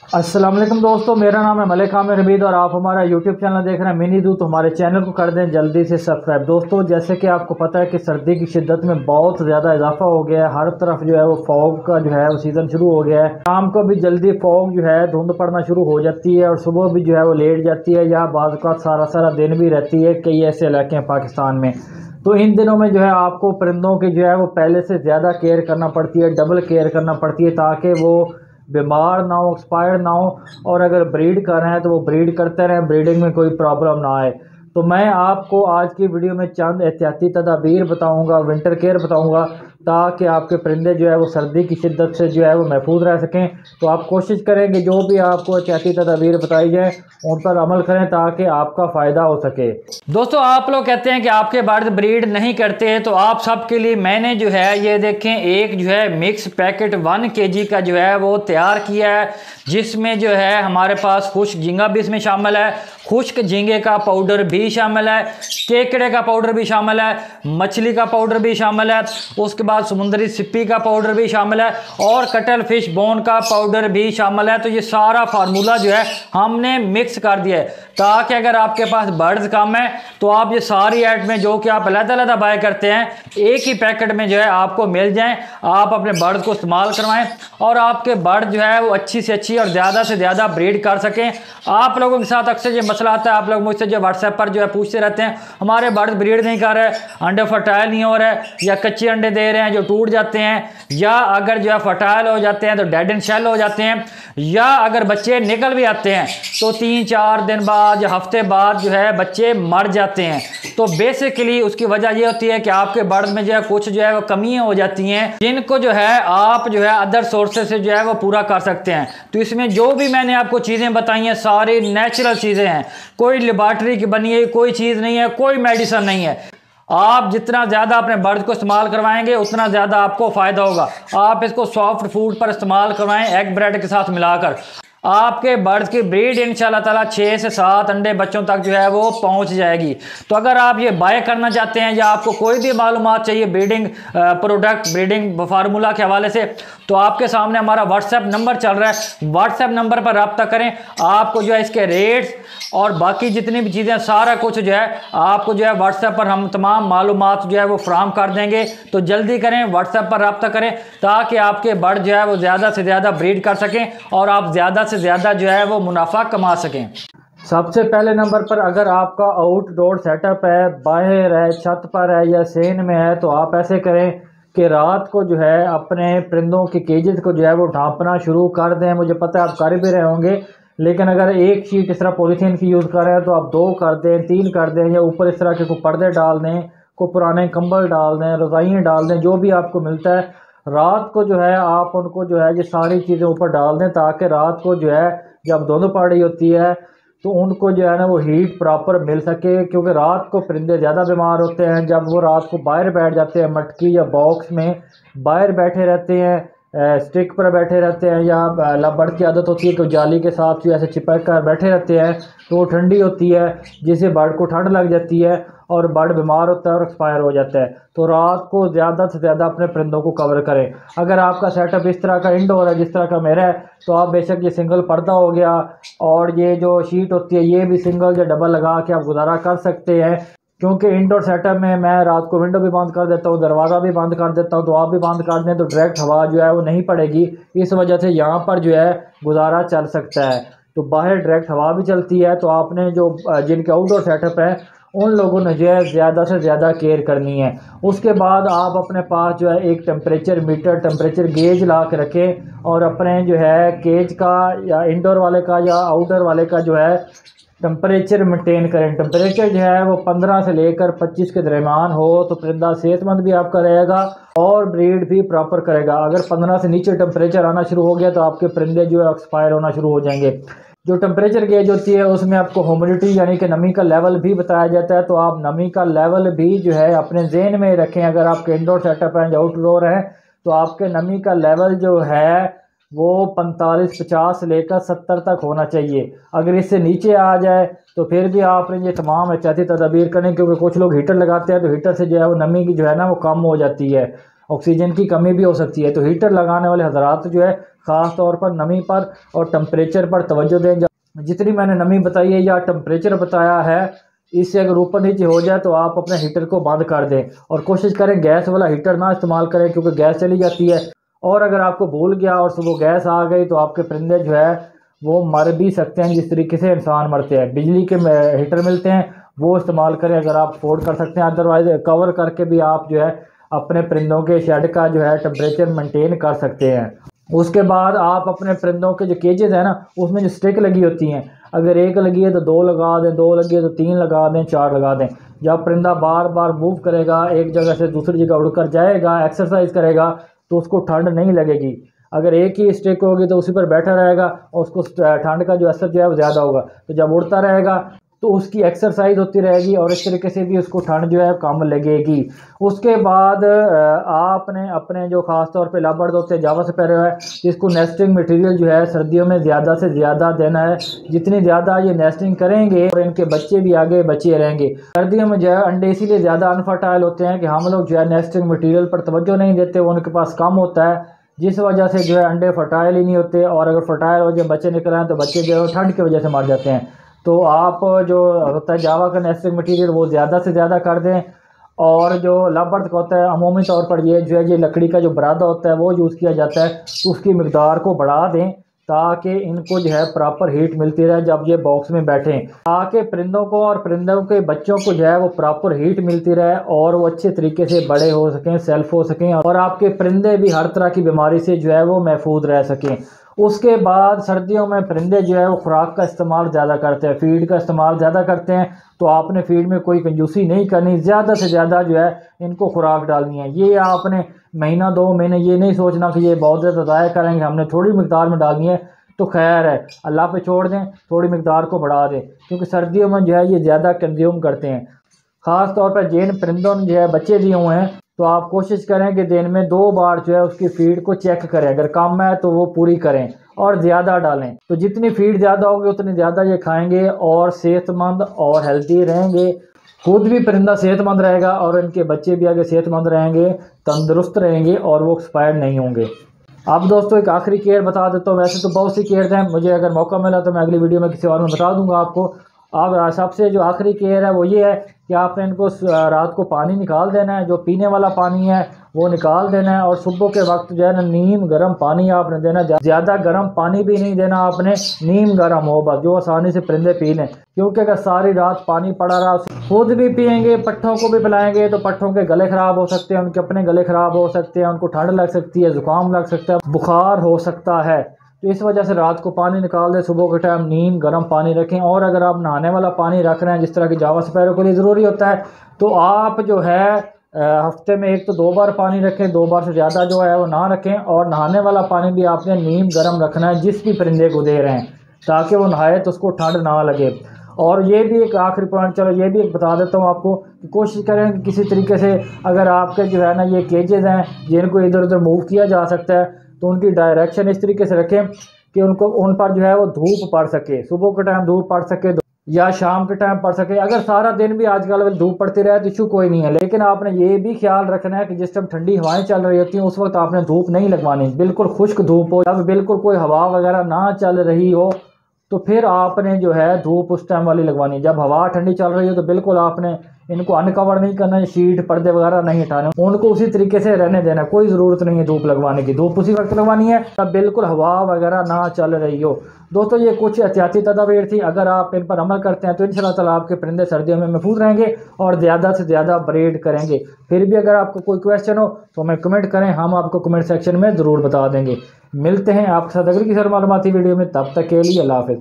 अस्सलाम वालेकुम दोस्तों, मेरा नाम है मलिक आमिर हमीद और आप हमारा यूट्यूब चैनल देख रहे हैं मिनी दूत। हमारे चैनल को कर दें जल्दी से सब्सक्राइब। दोस्तों, जैसे कि आपको पता है कि सर्दी की शिद्दत में बहुत ज़्यादा इजाफा हो गया है। हर तरफ जो है वो फॉग का जो है वो सीज़न शुरू हो गया है। शाम को भी जल्दी फॉग जो है धुंध पड़ना शुरू हो जाती है और सुबह भी जो है वो लेट जाती है या बाज़ औक़ात सारा सारा दिन भी रहती है कई ऐसे इलाके हैं पाकिस्तान में। तो इन दिनों में जो है आपको परिंदों की जो है वो पहले से ज़्यादा केयर करना पड़ती है, डबल केयर करना पड़ती है, ताकि वो बीमार ना हो, एक्सपायर ना हो। और अगर ब्रीड कर रहे हैं तो वो ब्रीड करते रहें, ब्रीडिंग में कोई प्रॉब्लम ना आए। तो मैं आपको आज की वीडियो में चंद एहतियाती तदाबीर बताऊंगा, विंटर केयर बताऊंगा, ताकि आपके परिंदे जो है वो सर्दी की शिद्दत से जो है वो महफूज रह सकें। तो आप कोशिश करेंगे जो भी आपको एहतियाती तदाबीर बताई जाए उन पर अमल करें ताकि आपका फ़ायदा हो सके। दोस्तों, आप लोग कहते हैं कि आपके बर्ड ब्रीड नहीं करते, तो आप सब के लिए मैंने जो है ये देखें एक जो है मिक्स पैकेट 1 kg का जो है वो तैयार किया है, जिसमें जो है हमारे पास खुश्क झींगा भी इसमें शामिल है, खुश्क झींगे का पाउडर भी शामिल है, केकड़े का पाउडर भी शामिल है, मछली का पाउडर भी शामिल है, उसके बाद समुद्री सिप्पी का पाउडर भी शामिल है और कटल फिश बोन का पाउडर भी शामिल है। तो ये सारा फार्मूला जो है हमने मिक्स कर दिया है, ताकि अगर आपके पास बर्ड्स कम है तो आप ये सारी आइटमें जो कि आप अलग-अलग बाय करते हैं एक ही पैकेट में जो है आपको मिल जाएं। आप अपने बर्ड्स को इस्तेमाल करवाएं और आपके बर्ड जो है वो अच्छी से अच्छी और ज़्यादा से ज़्यादा ब्रीड कर सकें। आप लोगों के साथ अक्सर ये मसला आता है, आप लोग मुझसे जो व्हाट्सएप पर जो है पूछते रहते हैं हमारे बर्ड्स ब्रीड नहीं कर रहे, अंडे फर्टाइल नहीं हो रहे, या कच्चे अंडे दे रहे हैं जो टूट जाते हैं, या अगर जो है फर्टाइल हो जाते हैं तो डेड एंड शेल हो जाते हैं, या अगर बच्चे निकल भी आते हैं तो 3-4 दिन बाद या हफ्ते बाद जो है बच्चे मर जाते हैं। तो बेसिकली उसकी वजह यह होती है कि आपके बर्ड में जो है कुछ जो है वो कमियां हो जाती हैं, जिनको जो है आप जो है अदर सोर्सेज से जो है वो पूरा कर सकते हैं। तो इसमें जो भी मैंने आपको चीज़ें बताई हैं सारी नेचुरल चीज़ें हैं, कोई लेबॉर्ट्री की बनी है कोई चीज़ नहीं है, कोई मेडिसिन नहीं है। आप जितना ज़्यादा अपने बर्ड को इस्तेमाल करवाएंगे उतना ज़्यादा आपको फ़ायदा होगा। आप इसको सॉफ्ट फूड पर इस्तेमाल करवाएं एग ब्रेड के साथ मिलाकर, आपके बर्ड्स की ब्रीड इंशाल्लाह ताला 6 से 7 अंडे बच्चों तक जो है वो पहुंच जाएगी। तो अगर आप ये बाय करना चाहते हैं या आपको कोई भी मालूमात चाहिए ब्रीडिंग प्रोडक्ट, ब्रीडिंग फार्मूला के हवाले से, तो आपके सामने हमारा व्हाट्सएप नंबर चल रहा है, व्हाट्सएप नंबर पर रब्ता करें। आपको जो है इसके रेट्स और बाकी जितनी भी चीज़ें सारा कुछ जो है आपको जो है व्हाट्सएप पर हम तमाम मालूमात जो है वो फ्राहम कर देंगे। तो जल्दी करें, व्हाट्सएप पर रब्ता करें ताकि आपके बर्ड जो है वो ज़्यादा से ज़्यादा ब्रीड कर सकें और आप ज़्यादा से ज़्यादा जो है वो मुनाफा कमा सकें। सबसे पहले नंबर पर अगर आपका आउटडोर सेटअप है, बाहर है, छत पर है या सेन में है, तो आप ऐसे करें कि रात को जो है अपने परिंदों के केजेस को जो है वो ढांपना शुरू कर दें। मुझे पता है आप कर भी रहे होंगे, लेकिन अगर एक शीट इस तरह पॉलीथीन की यूज़ कर रहे हैं तो आप 2 कर दें, 3 कर दें, या ऊपर इस तरह के कोई पर्दे डाल दें, कोई पुराने कंबल डाल दें, रज़ाइयाँ डाल दें, जो भी आपको मिलता है। रात को जो है आप उनको जो है ये सारी चीज़ें ऊपर डाल दें, ताकि रात को जो है जब धुंध पड़ रही होती है तो उनको जो है ना वो हीट प्रॉपर मिल सके, क्योंकि रात को परिंदे ज़्यादा बीमार होते हैं। जब वो रात को बाहर बैठ जाते हैं, मटकी या बॉक्स में बाहर बैठे रहते हैं, स्टिक पर बैठे रहते हैं, या बर्ड की आदत होती है कि जाली के साथ जो ऐसे चिपक कर बैठे रहते हैं, तो वो ठंडी होती है जिससे बर्ड को ठंड लग जाती है और बर्ड बीमार होता है और एक्सपायर हो जाता है। तो रात को ज़्यादा से ज़्यादा अपने परिंदों को कवर करें। अगर आपका सेटअप इस तरह का इंडोर है जिस तरह का मेरा है, तो आप बेशक ये सिंगल पर्दा हो गया और ये जो शीट होती है ये भी सिंगल या डबल लगा के आप गुजारा कर सकते हैं, क्योंकि इंडोर सेटअप में मैं रात को विंडो भी बंद कर देता हूँ, दरवाज़ा भी बंद कर देता हूँ, तो आप भी बंद कर दें तो डायरेक्ट हवा जो है वो नहीं पड़ेगी। इस वजह से यहाँ पर जो है गुजारा चल सकता है। तो बाहर डायरेक्ट हवा भी चलती है। तो आपने जो जिनके आउटडोर सेटअप है उन लोगों ने जो है ज़्यादा से ज़्यादा केयर करनी है। उसके बाद आप अपने पास जो है एक टेम्परेचर मीटर, टेम्परेचर गेज ला के रखें और अपने जो है केज का या इंडोर वाले का या आउटडोर वाले का जो है टेम्परेचर मेंटेन करें। टेम्परेचर जो है वो 15 से लेकर 25 के दरमियान हो तो परिंदा सेहतमंद भी आपका रहेगा और ब्रीड भी प्रॉपर करेगा। अगर 15 से नीचे टेम्परेचर आना शुरू हो गया तो आपके परिंदे जो है एक्सपायर होना शुरू हो जाएंगे। जो टेम्परेचर गेज होती है उसमें आपको ह्यूमिडिटी यानी कि नमी का लेवल भी बताया जाता है, तो आप नमी का लेवल भी जो है अपने जहन में रखें। अगर आपके इंडोर सेटअप हैं या आउटडोर हैं तो आपके नमी का लेवल जो है वो 45-50 से लेकर 70 तक होना चाहिए। अगर इससे नीचे आ जाए तो फिर भी आपने ये तमाम एहतियाती तदाबीर करें, क्योंकि कुछ लोग हीटर लगाते हैं तो हीटर से जो है वो नमी की जो है ना वो कम हो जाती है। ऑक्सीजन की कमी भी हो सकती है। तो हीटर लगाने वाले हजरात जो है ख़ास तौर पर नमी पर और टेम्परेचर पर तवज्जो दें। जितनी मैंने नमी बताई है या टेम्परेचर बताया है, इससे अगर ऊपर नीचे हो जाए तो आप अपने हीटर को बंद कर दें और कोशिश करें गैस वाला हीटर ना इस्तेमाल करें, क्योंकि गैस चली जाती है और अगर आपको भूल गया और सुबह गैस आ गई तो आपके परिंदे जो है वो मर भी सकते हैं, जिस तरीके से इंसान मरते हैं। बिजली के हीटर मिलते हैं, वो इस्तेमाल करें अगर आप अफोर्ड कर सकते हैं। अदरवाइज कवर करके भी आप जो है अपने परिंदों के शेड का जो है टेम्परेचर मेंटेन कर सकते हैं। उसके बाद आप अपने परिंदों के जो केजेस हैं ना, उसमें जो स्टिक लगी होती हैं, अगर एक लगी है तो 2 लगा दें, 2 लगी है तो 3 लगा दें, 4 लगा दें। जब परिंदा बार बार मूव करेगा, एक जगह से दूसरी जगह उड़कर जाएगा, एक्सरसाइज करेगा, तो उसको ठंड नहीं लगेगी। अगर एक ही स्टिक होगी तो उसी पर बैठा रहेगा और उसको ठंड का जो असर जो है वो ज़्यादा होगा। तो जब उड़ता रहेगा तो उसकी एक्सरसाइज होती रहेगी और इस तरीके से भी उसको ठंड जो है कम लगेगी। उसके बाद आपने अपने जो ख़ास तौर पे लवबर्ड होते हैं जावा स्पैरो है, इसको नेस्टिंग मटेरियल जो है सर्दियों में ज़्यादा से ज़्यादा देना है। जितनी ज़्यादा ये नेस्टिंग करेंगे और इनके बच्चे भी आगे बचे रहेंगे। सर्दियों में जो है अंडे इसीलिए ज़्यादा अनफर्टाइल होते हैं कि हम लोग जो है नेस्टिंग मटीरियल पर तवज्जो नहीं देते, वो उनके पास कम होता है, जिस वजह से जो है अंडे फर्टाइल ही नहीं होते और अगर फर्टाइल हो जाए बच्चे निकल आए तो बच्चे जो है ठंड की वजह से मर जाते हैं। तो आप जो होता है जावा का नेस्टिंग मटेरियल वो ज़्यादा से ज़्यादा कर दें। और जो लवबर्ड का होता है अमूमी तौर पर ये जो है ये लकड़ी का जो बरादा होता है वो यूज़ किया जाता है, तो उसकी मकदार को बढ़ा दें ताकि इनको जो है प्रॉपर हीट मिलती रहे जब ये बॉक्स में बैठें, ताकि परिंदों को और परिंदों के बच्चों को जो है वो प्रॉपर हीट मिलती रहे और वो अच्छे तरीके से बड़े हो सकें, सेल्फ हो सकें और आपके परिंदे भी हर तरह की बीमारी से जो है वो महफूज रह सकें। उसके बाद सर्दियों में परिंदे जो है वो खुराक का इस्तेमाल ज़्यादा करते हैं, फीड का इस्तेमाल ज़्यादा करते हैं। तो आपने फीड में कोई कंजूसी नहीं करनी, ज़्यादा से ज़्यादा जो है इनको खुराक डालनी है। ये आपने महीना 2 महीने ये नहीं सोचना कि ये बहुत ज़्यादा ज़ाया करेंगे, हमने थोड़ी मकदार में डालनी है तो खैर है, अल्लाह पे छोड़ दें, थोड़ी मकदार को बढ़ा दें, क्योंकि सर्दियों में जो है ये ज़्यादा कंज्यूम करते हैं। ख़ास तौर पर जिन परिंदों ने जो है बच्चे दिए हुए हैं तो आप कोशिश करें कि दिन में 2 बार जो है उसकी फीड को चेक करें, अगर कम है तो वो पूरी करें और ज़्यादा डालें। तो जितनी फीड ज़्यादा होगी उतनी ज़्यादा ये खाएंगे और सेहतमंद और हेल्दी रहेंगे। खुद भी परिंदा सेहतमंद रहेगा और इनके बच्चे भी आगे सेहतमंद रहेंगे, तंदुरुस्त रहेंगे और वो एक्सपायर नहीं होंगे। अब दोस्तों एक आखिरी केयर बता देता हूँ, वैसे तो बहुत सी केयर हैं, मुझे अगर मौका मिला तो मैं अगली वीडियो में किसी और में बता दूंगा आपको। अब सबसे जो आखिरी केयर है वो ये है कि आपने इनको रात को पानी निकाल देना है, जो पीने वाला पानी है वो निकाल देना है और सुबह के वक्त जो है ना नीम गर्म पानी आपने देना, ज़्यादा गर्म पानी भी नहीं देना आपने, नीम गर्म हो बस, जो आसानी से परिंदे पी लें। क्योंकि अगर सारी रात पानी पड़ा रहा, खुद भी पिएंगे पट्ठों को भी पिलाएंगे तो पट्ठों के गले ख़राब हो सकते हैं, उनके अपने गले ख़राब हो सकते हैं, उनको ठंड लग सकती है, ज़ुकाम लग सकता है, बुखार हो सकता है। तो इस वजह से रात को पानी निकाल दें, सुबह के टाइम नीम गर्म पानी रखें। और अगर आप नहाने वाला पानी रख रहे हैं जिस तरह की जावा स्पैरो के लिए ज़रूरी होता है, तो आप जो है हफ्ते में 1 तो 2 बार पानी रखें, 2 बार से ज़्यादा जो है वो ना रखें। और नहाने वाला पानी भी आपने नीम गर्म रखना है जिस भी परिंदे को दे रहे हैं, ताकि वो नहाए तो उसको ठंड ना लगे। और ये भी एक आखिरी पॉइंट, चलो ये भी एक बता देता हूँ आपको, कि कोशिश करें कि किसी तरीके से अगर आपके जो है ना ये केजेस हैं जिनको इधर उधर मूव किया जा सकता है, तो उनकी डायरेक्शन इस तरीके से रखें कि उनको उन पर जो है वो धूप पड़ सके, सुबह के टाइम धूप पड़ सके या शाम के टाइम पड़ सके। अगर सारा दिन भी आजकल धूप पड़ती रहे तो इशू कोई नहीं है, लेकिन आपने ये भी ख्याल रखना है कि जिस टाइम ठंडी हवाएं चल रही होती हैं उस वक्त आपने धूप नहीं लगवानी, बिल्कुल खुश्क धूप हो। जब बिल्कुल कोई हवा वगैरह ना चल रही हो तो फिर आपने जो है धूप उस टाइम वाली लगवानी। जब हवा ठंडी चल रही हो तो बिल्कुल आपने इनको अनकवर नहीं करना, शीट पर्दे वगैरह नहीं हटाने, उनको उसी तरीके से रहने देना, कोई ज़रूरत नहीं है धूप लगवाने की। धूप उसी वक्त लगवानी है तब बिल्कुल हवा वगैरह ना चल रही हो। दोस्तों ये कुछ एहतियाती तदाबीर थी, अगर आप इन पर अमल करते हैं तो इंशाल्लाह ताला आपके परिंदे सर्दियों में महफूज रहेंगे और ज़्यादा से ज़्यादा ब्रीड करेंगे। फिर भी अगर आपको कोई क्वेश्चन हो तो हमें कमेंट करें, हम आपको कमेंट सेक्शन में ज़रूर बता देंगे। मिलते हैं आपके साथ अगली किसी और मालूमाती वीडियो में, तब तक के लिए अल्लाह हाफ़िज़।